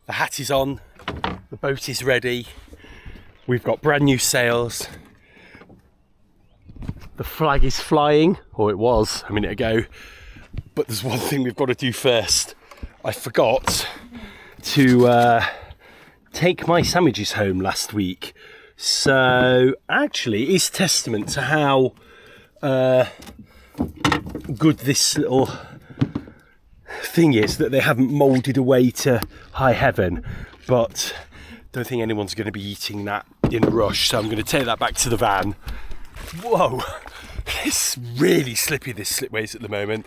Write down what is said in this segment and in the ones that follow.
The hat is on, the boat is ready, we've got brand new sails, the flag is flying, or it was a minute ago, but there's one thing we've got to do first. I forgot to take my sandwiches home last week, so actually it's testament to how good this little thing is that they haven't moulded away to high heaven, but don't think anyone's going to be eating that in a rush, so I'm going to take that back to the van. Whoa, it's really slippy, this slipways at the moment.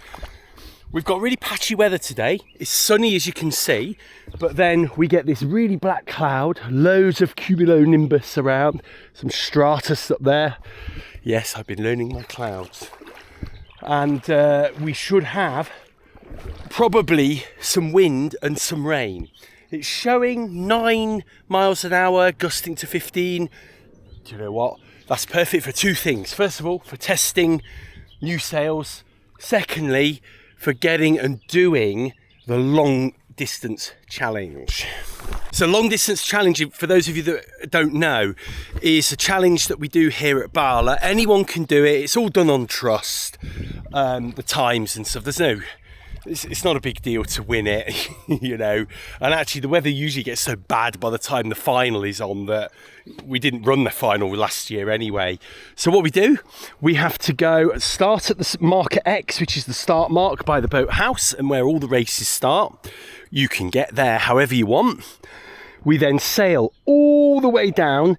We've got really patchy weather today. It's sunny, as you can see, but then we get this really black cloud, loads of cumulonimbus around, some stratus up there. Yes, I've been learning my clouds. And we should have probably some wind and some rain. It's showing 9 miles an hour, gusting to 15. Do you know what? That's perfect for two things. First of all, for testing new sails. Secondly, for getting and doing the long distance challenge. So long distance challenge, for those of you that don't know, is a challenge that we do here at Bala. Anyone can do it. It's all done on trust. The times and stuff. It's not a big deal to win it, you know. And actually the weather usually gets so bad by the time the final is on that we didn't run the final last year anyway. So what we do, we have to go start at the marker X, which is the start mark by the boathouse and where all the races start. You can get there however you want. We then sail all the way down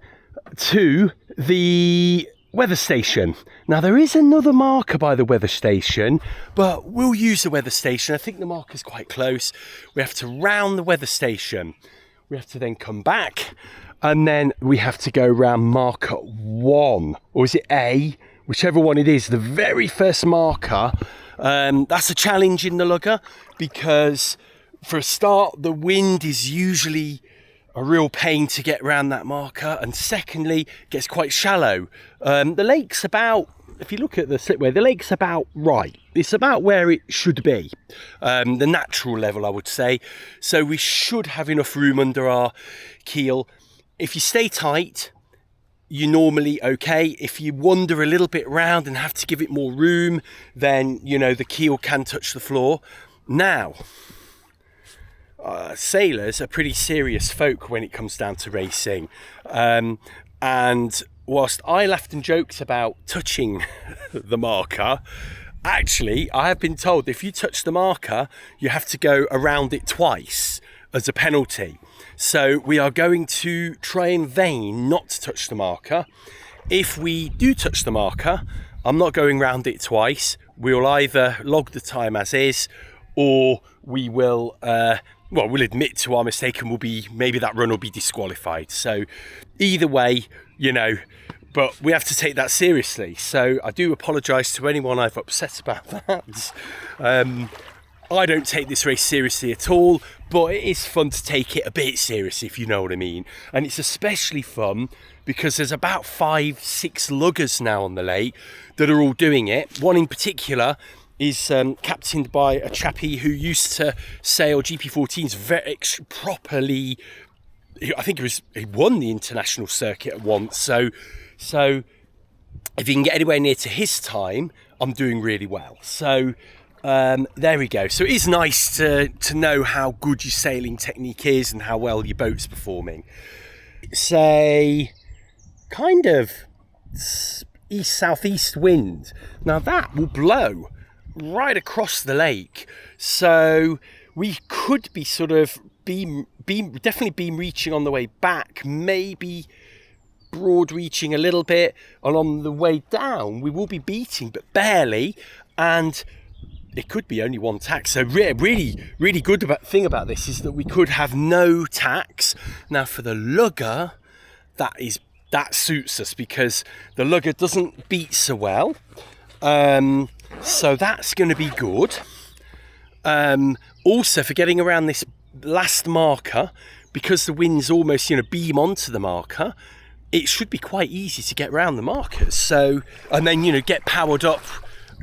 to the weather station. Now there is another marker by the weather station, but we'll use the weather station. I think the marker's quite close. We have to round the weather station. We have to then come back, and then we have to go round marker 1, or is it A? Whichever one it is, the very first marker. That's a challenge in the Lugger, because for a start, the wind is usually a real pain to get around that marker, and secondly, it gets quite shallow. The lake's about, if you look at the slipway, the lake's about right. It's about where it should be, the natural level, I would say. So we should have enough room under our keel. If you stay tight, you're normally okay. If you wander a little bit round and have to give it more room, then, you know, the keel can touch the floor. Now, sailors are pretty serious folk when it comes down to racing, and whilst I laughed and joked about touching the marker, actually I have been told if you touch the marker you have to go around it twice as a penalty. So we are going to try in vain not to touch the marker. If we do touch the marker, I'm not going round it twice. We'll either log the time as is, or we will we'll admit to our mistake and maybe that run will be disqualified. So either way, you know, but we have to take that seriously. So I do apologise to anyone I've upset about that. I don't take this race seriously at all, but it is fun to take it a bit seriously, if you know what I mean. And it's especially fun because there's about 5-6 luggers now on the lake that are all doing it. One in particular is captained by a chappie who used to sail GP14s very properly. I think he won the international circuit at once. So if you can get anywhere near to his time, I'm doing really well. So there we go. So it is nice to know how good your sailing technique is and how well your boat's performing. It's a kind of east-southeast wind. Now that will blow right across the lake, so we could be sort of definitely beam reaching on the way back, maybe broad reaching a little bit, and on the way down we will be beating, but barely, and it could be only one tack. So really good thing about this is that we could have no tacks. Now for the Lugger, that suits us because the Lugger doesn't beat so well. So that's going to be good. Also, for getting around this last marker, because the wind's almost, beam onto the marker, it should be quite easy to get around the markers. So, and then, get powered up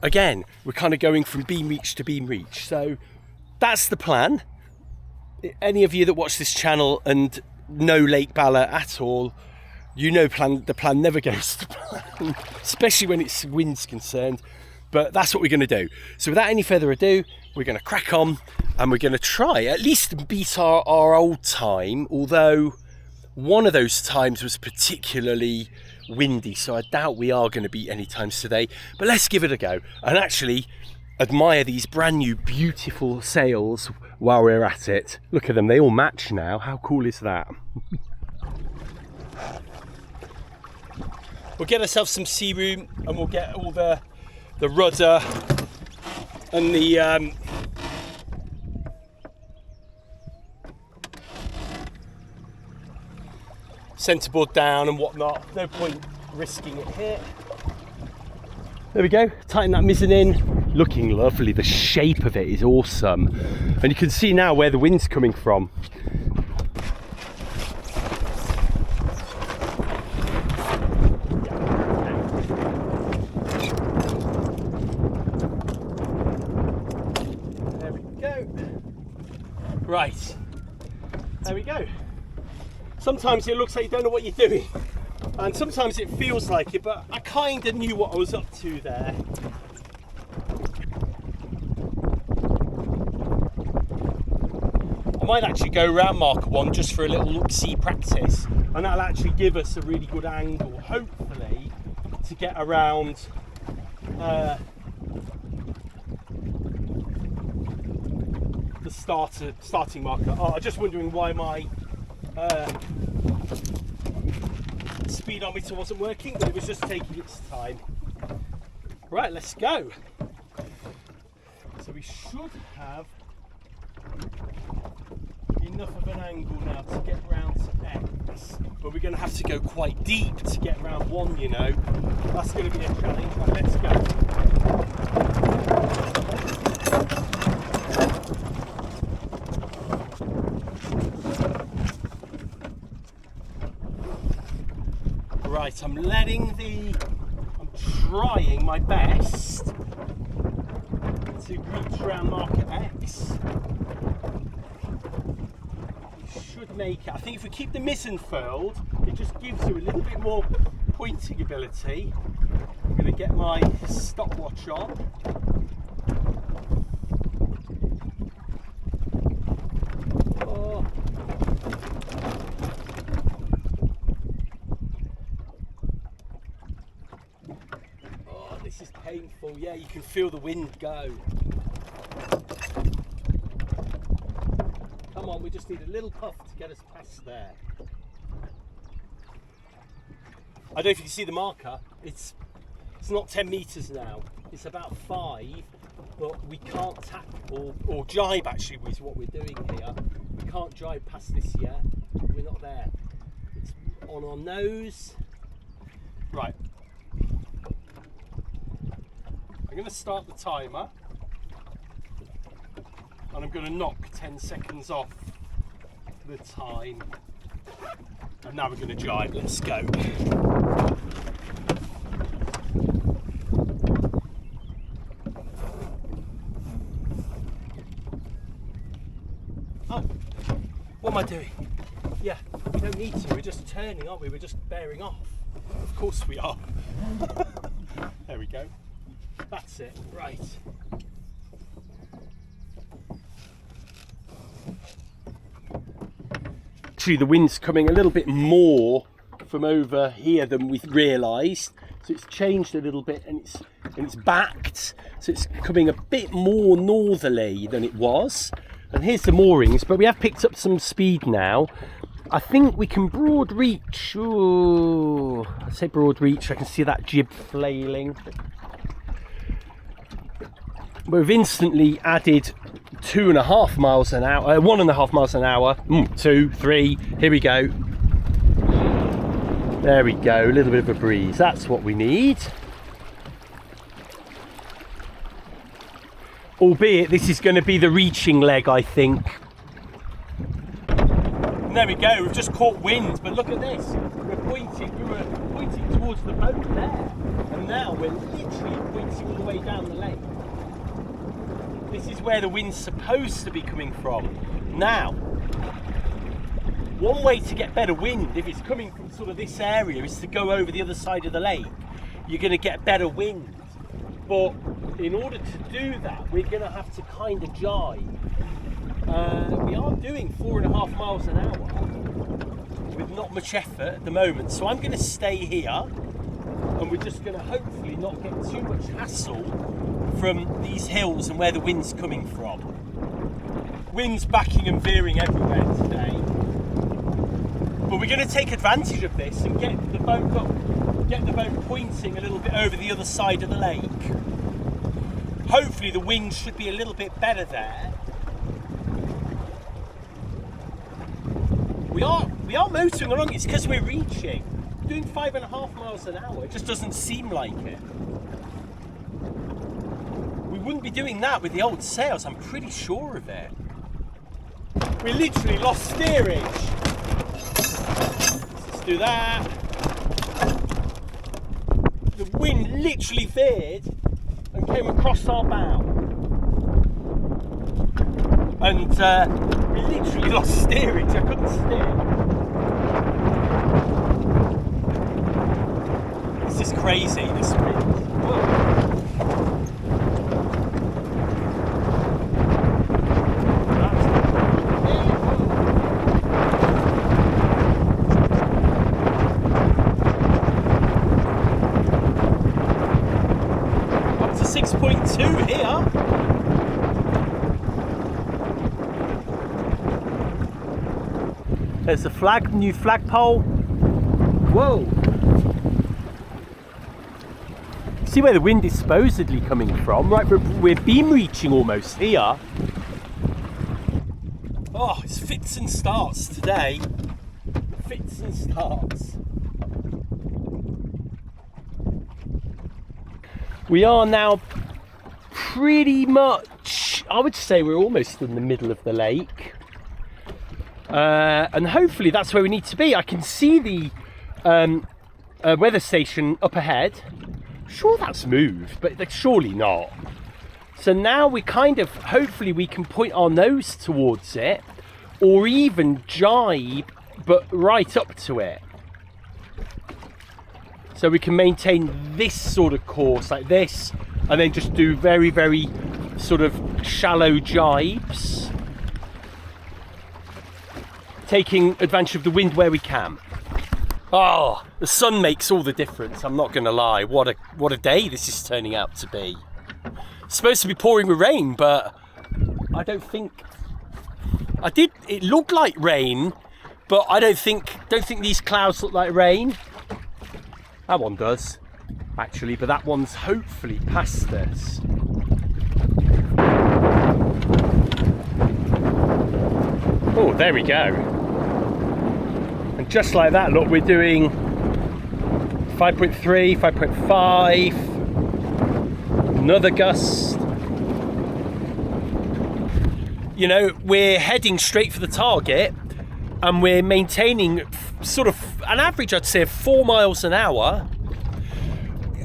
again. We're kind of going from beam reach to beam reach. So that's the plan. any of you that watch this channel and know Lake Bala at all, you know the plan never goes to plan, especially when it's wind's concerned. But that's what we're going to do. So without any further ado, we're going to crack on and we're going to try at least beat our old time, although one of those times was particularly windy, so I doubt we are going to beat any times today. But let's give it a go and actually admire these brand new beautiful sails while we're at it. Look at them, they all match now. How cool is that? We'll get ourselves some sea room and we'll get all the rudder and the centreboard down and whatnot. No point risking it here. There we go, tighten that mizzen in. Looking lovely, the shape of it is awesome. And you can see now where the wind's coming from. There we go. Right, there we go. Sometimes it looks like you don't know what you're doing, and sometimes it feels like it, but I kind of knew what I was up to there. I might actually go around marker 1 just for a little look-see practice, and that'll actually give us a really good angle, hopefully, to get around the starting marker. Oh, I'm just wondering why my speedometer wasn't working, but it was just taking its time. Right, let's go. So we should have enough of an angle now to get round to X, but we're going to have to go quite deep to get round 1, you know. That's going to be a challenge. Right, let's go. Right, I'm trying my best to reach around marker X. We should make it. I think if we keep the mizzen furled, it just gives you a little bit more pointing ability. I'm going to get my stopwatch on. This is painful. Yeah, you can feel the wind go. Come on, we just need a little puff to get us past there. I don't know if you can see the marker. It's not 10 metres now. It's about 5, but we can't tack or jibe actually is what we're doing here. We can't jibe past this yet. We're not there. It's on our nose. Right. I'm going to start the timer and I'm going to knock 10 seconds off the time, and now we're going to jibe. Let's go. Oh, what am I doing? Yeah, we don't need to, we're just turning, aren't we? We're just bearing off. Of course we are. There we go. That's it, right. Actually, the wind's coming a little bit more from over here than we realised, so it's changed a little bit and it's backed, so it's coming a bit more northerly than it was. And here's the moorings, but we have picked up some speed now. I think we can broad reach. Ooh, I say broad reach, I can see that jib flailing. We've instantly added 2.5 miles an hour, 1.5 miles an hour, 2, 3, here we go. There we go, a little bit of a breeze, that's what we need. Albeit this is going to be the reaching leg, I think. And there we go, we've just caught wind, but look at this. We were pointing towards the boat there, and now we're literally pointing all the way down the lake. This is where the wind's supposed to be coming from. Now, One way to get better wind, if it's coming from sort of this area, is to go over the other side of the lake. You're going to get better wind. But in order to do that, we're going to have to kind of jibe. We are doing 4.5 miles an hour with not much effort at the moment. So I'm going to stay here, and we're just going to hopefully not get too much hassle from these hills and where the wind's coming from. Wind's backing and veering everywhere today. But we're going to take advantage of this and get the boat pointing a little bit over the other side of the lake. Hopefully the wind should be a little bit better there. We are motoring along. It's because we're reaching. Doing 5.5 miles an hour. It just doesn't seem like it. We wouldn't be doing that with the old sails. I'm pretty sure of it. We literally lost steerage. Let's do that. The wind literally veered and came across our bow. And we literally lost steerage. I couldn't steer. This is crazy, this wind. Whoa. Up to 6.2 here. There's the flag, new flagpole. Whoa! See where the wind is supposedly coming from? Right, we're beam reaching almost here. Oh, it's fits and starts today. Fits and starts. We are now pretty much, I would say we're almost in the middle of the lake. And hopefully that's where we need to be. I can see the weather station up ahead. Sure that's moved, but surely not. So now we kind of, hopefully we can point our nose towards it, or even jibe, but right up to it. So we can maintain this sort of course like this, and then just do very, very sort of shallow jibes, taking advantage of the wind where we can. Oh, the sun makes all the difference, I'm not gonna lie. What a day this is turning out to be. It's supposed to be pouring with rain, but I don't think it looked like rain, but I don't think these clouds look like rain. That one does, actually, but that one's hopefully past us. Oh, there we go. And just like that, look, we're doing 5.3, 5.5, another gust. You know, we're heading straight for the target, and we're maintaining sort of an average, I'd say, of 4 miles an hour.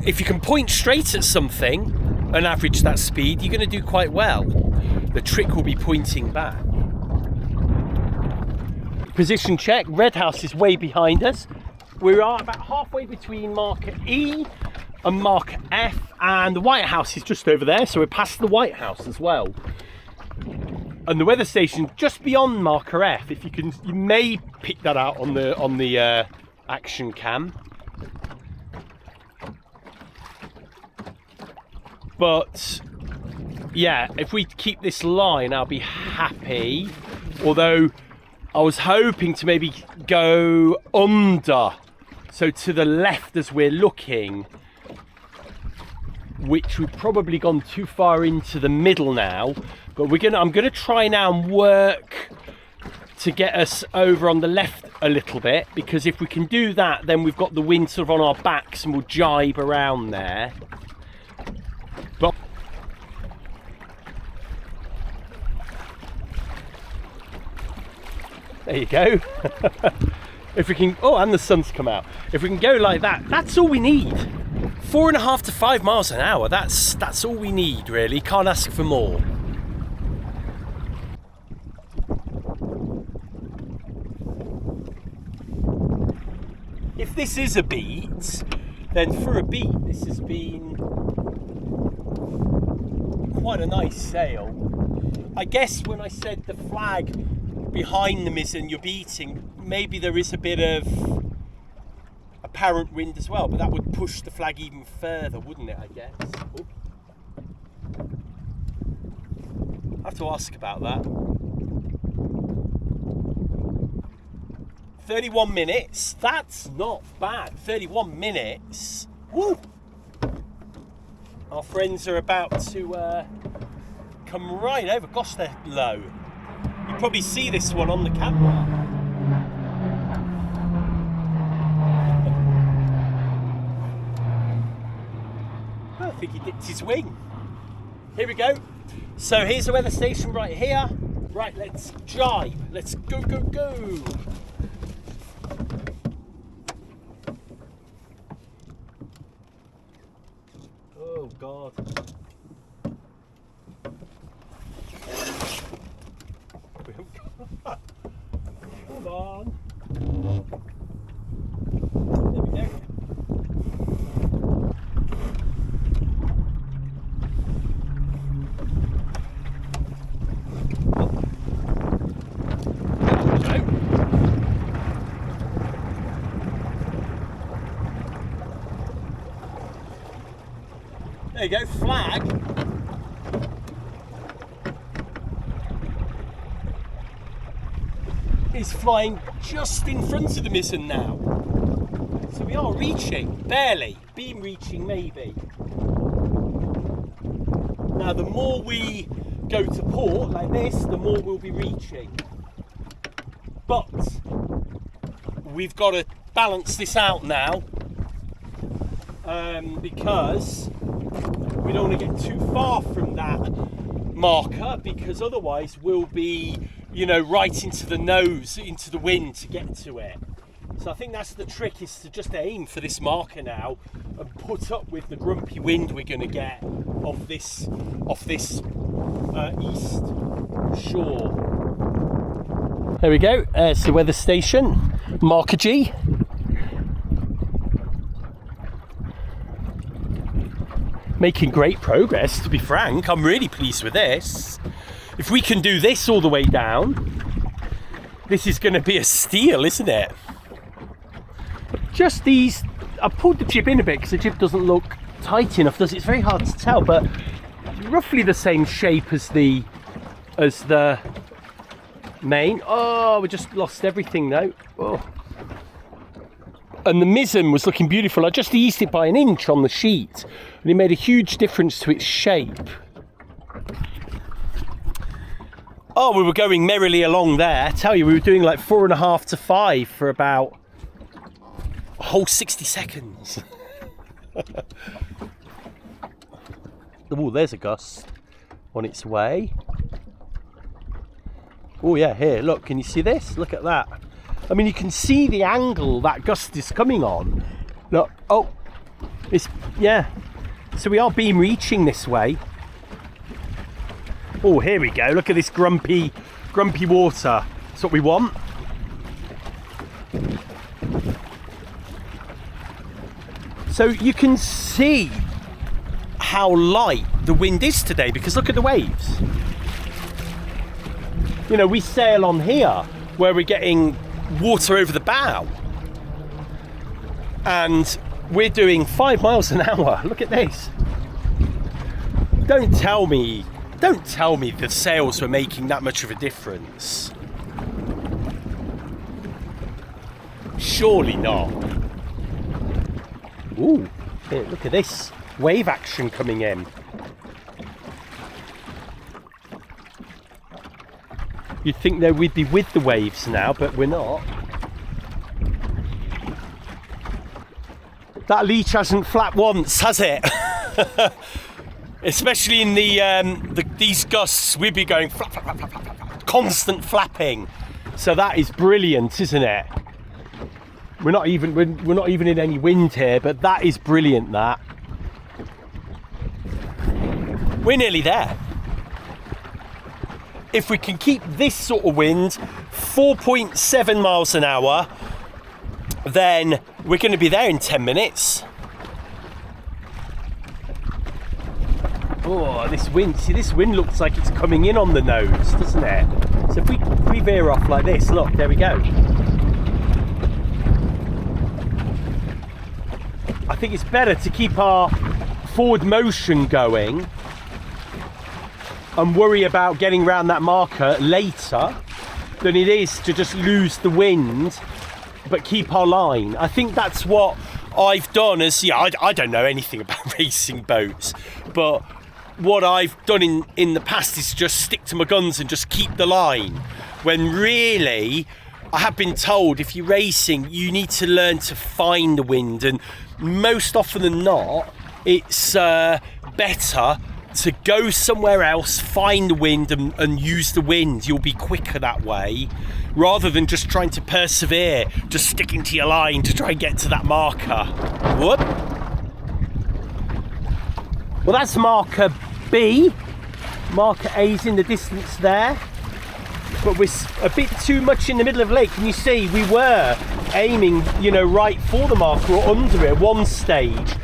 If you can point straight at something and average that speed, you're going to do quite well. The trick will be pointing back. Position check. Red House is way behind us. We are about halfway between marker E and marker F, and the White House is just over there, so we're past the White House as well. And the weather station just beyond marker F. If you can, you may pick that out on the action cam. But yeah, if we keep this line, I'll be happy. Although I was hoping to maybe go under, so to the left as we're looking, which we've probably gone too far into the middle now. But I'm gonna try now and work to get us over on the left a little bit, because if we can do that, then we've got the wind sort of on our backs and we'll jibe around there. But there you go. If we can, oh, and the sun's come out. If we can go like that, that's all we need. 4.5 to 5 miles an hour. That's all we need, really. Can't ask for more. if this is a beat, then for a beat, this has been quite a nice sail. I guess when I said the flag behind the mizzen you're beating, maybe there is a bit of apparent wind as well, but that would push the flag even further, wouldn't it, I guess? Ooh. I have to ask about that. 31 minutes, that's not bad. 31 minutes, woo! Our friends are about to come right over. Gosh, they're low. You probably see this one on the camera. I think he dipped his wing. Here we go. So here's the weather station right here. Right, let's jibe. Let's go, go, go. Oh, God. Come on. There we go. There you go, flag. Is flying just in front of the mizzen now. So we are reaching, barely, beam reaching maybe. Now the more we go to port like this, the more we'll be reaching. But we've got to balance this out now because we don't want to get too far from that marker, because otherwise we'll be, you know, right into the nose, into the wind to get to it. So I think that's the trick, is to just aim for this marker now and put up with the grumpy wind we're going to get off this east shore. There we go, it's the weather station, marker G. Making great progress, to be frank. I'm really pleased with this. If we can do this all the way down, this is going to be a steal, isn't it? Just these, I pulled the jib in a bit because the jib doesn't look tight enough, does it? It's very hard to tell, but roughly the same shape as the main. Oh, we just lost everything now. Oh. And the mizzen was looking beautiful. I just eased it by an inch on the sheet, and it made a huge difference to its shape. Oh, we were going merrily along there. I tell you, we were doing like 4.5 to 5 for about a whole 60 seconds. Oh, there's a gust on its way. Oh yeah, here, look, can you see this? Look at that. I mean, you can see the angle that gust is coming on. Look, oh, it's, yeah. So we are beam reaching this way. Oh, here we go. Look at this grumpy water. That's what we want. So you can see how light the wind is today, because look at the waves. You know, we sail on here where we're getting water over the bow, and we're doing 5 miles an hour. Look at this. Don't tell me the sails were making that much of a difference. Surely not. Ooh, here, look at this wave action coming in. You'd think that we'd be with the waves now, but we're not. That leech hasn't flapped once, has it? Especially in these gusts, we'd be going flap, flap, flap, flap, flap, flap, constant flapping. So that is brilliant, isn't it? We're not even in any wind here, but that is brilliant. That we're nearly there. If we can keep this sort of wind, 4.7 miles an hour, then we're going to be there in 10 minutes. Oh, this wind, see, this wind looks like it's coming in on the nose, doesn't it? So if we veer off like this, look, there we go. I think it's better to keep our forward motion going and worry about getting around that marker later than it is to just lose the wind but keep our line. I think that's what I've done. As I don't know anything about racing boats, but what I've done in the past is just stick to my guns and just keep the line, when really I have been told if you're racing you need to learn to find the wind, and most often than not it's better to go somewhere else, find the wind and use the wind. You'll be quicker that way, rather than just trying to persevere, just sticking to your line to try and get to that marker. Whoop. Well, that's marker B. Marker A's in the distance there, but we're a bit too much in the middle of the lake. Can you see we were aiming, right for the marker or under it at one stage,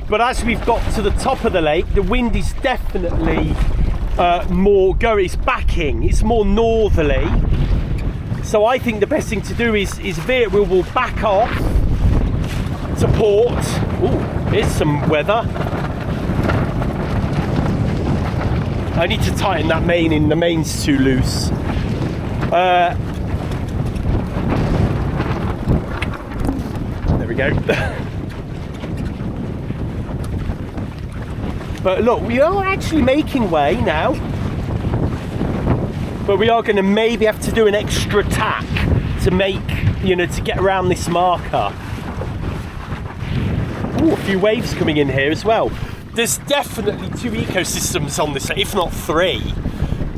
but as we've got to the top of the lake, the wind is definitely more going. It's backing. It's more northerly. So I think the best thing to do is veer. We'll back off to port. Oh, here's some weather. I need to tighten that main in. The main's too loose. There we go. But look, we are actually making way now. But we are going to maybe have to do an extra tack to make, to get around this marker. Ooh, a few waves coming in here as well. There's definitely 2 ecosystems on this, if not 3.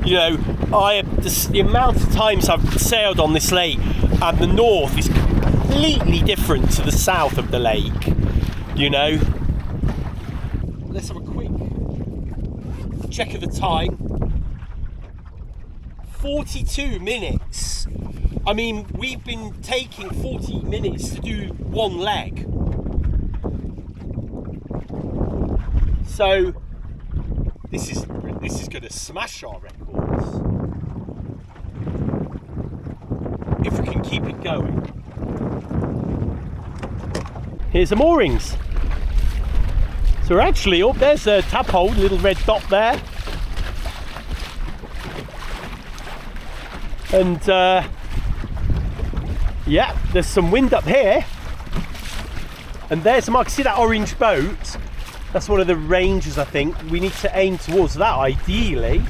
The amount of times I've sailed on this lake, and the north is completely different to the south of the lake. Let's have a quick check of the time. 42 minutes. I mean, we've been taking 40 minutes to do one leg. So this is going to smash our records if we can keep it going. Here's the moorings. So we're actually up. There's a tab hold, little red dot there, and yeah, there's some wind up here, and there's the mark. See that orange boat? That's one of the ranges. I think we need to aim towards that ideally.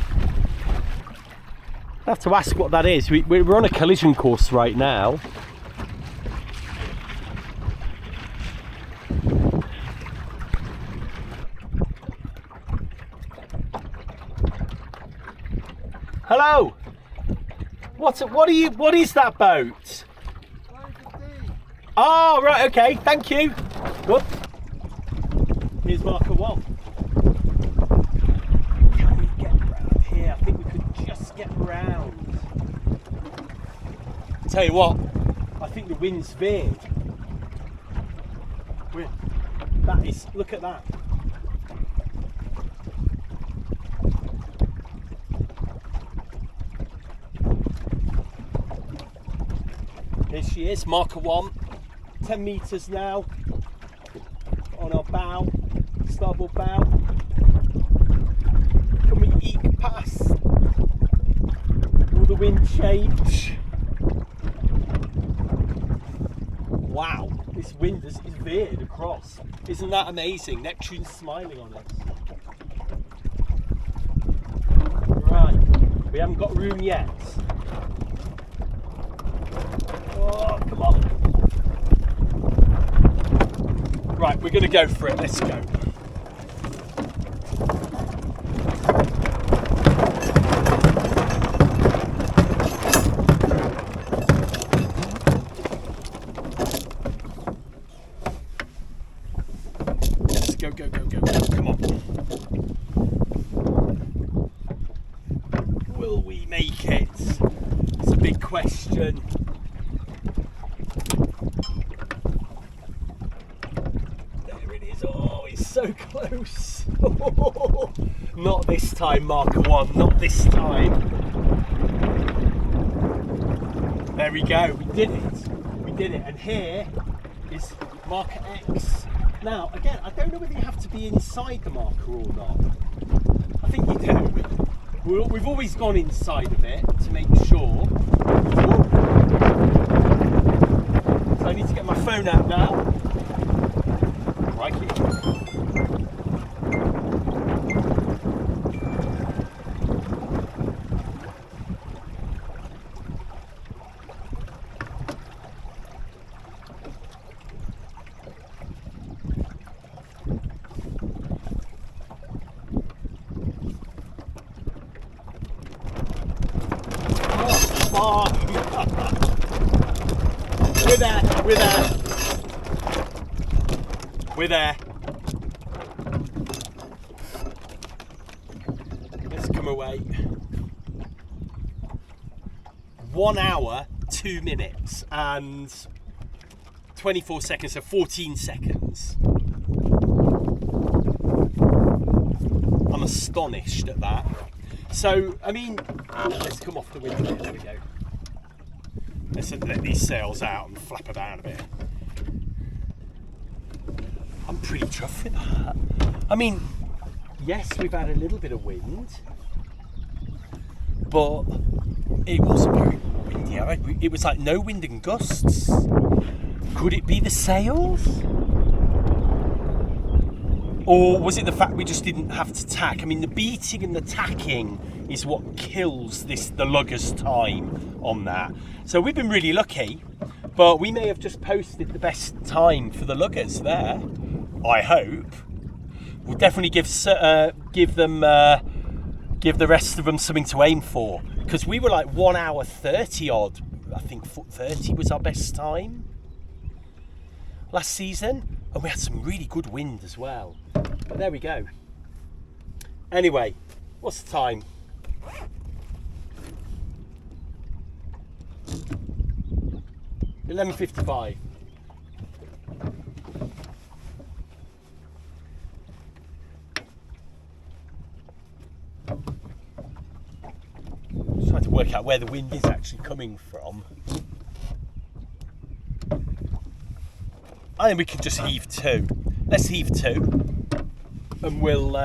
I have to ask what that is. We're on a collision course right now. Hello. What is that boat? Oh, right, okay, thank you. Whoop. Here's marker 1. Can we get around here? I think we could just get around. Tell you what, I think the wind's veered. Look at that. Here she is, marker 1. 10 metres now on our bow, starboard bow. Can we eke past? Will the wind change? Wow, this wind is veered across. Isn't that amazing? Neptune's smiling on us. Right, we haven't got room yet. Oh, come on. Right, we're going to go for it. Let's go. Let's go, go, go, go, go. Come on. Will we make it? It's a big question. so close. Not this time, marker 1, not this time. There we go, we did it. And here is marker X. Now, again, I don't know whether you have to be inside the marker or not. I think you do. We've always gone inside of it to make sure. So I need to get my phone out now. Crikey. We're there. Let's come away. 1 hour, 2 minutes and 24 seconds, so 14 seconds. I'm astonished at that. So, I mean, let's come off the window. There we go. Let's let these sails out and flap about a bit. I'm pretty chuffed with that. I mean, yes, we've had a little bit of wind, but it wasn't very windy. It was like no wind and gusts. Could it be the sails? Or was it the fact we just didn't have to tack? I mean, the beating and the tacking is what kills the Lugger's time on that. So we've been really lucky, but we may have just posted the best time for the Luggers there. I hope. We'll definitely give the rest of them something to aim for, because we were like 1 hour 30 odd. I think 30 was our best time last season, and we had some really good wind as well. But there we go. Anyway, what's the time? $11:55. Just trying to work out where the wind is actually coming from. I think we can just heave 2. Let's heave 2, and we'll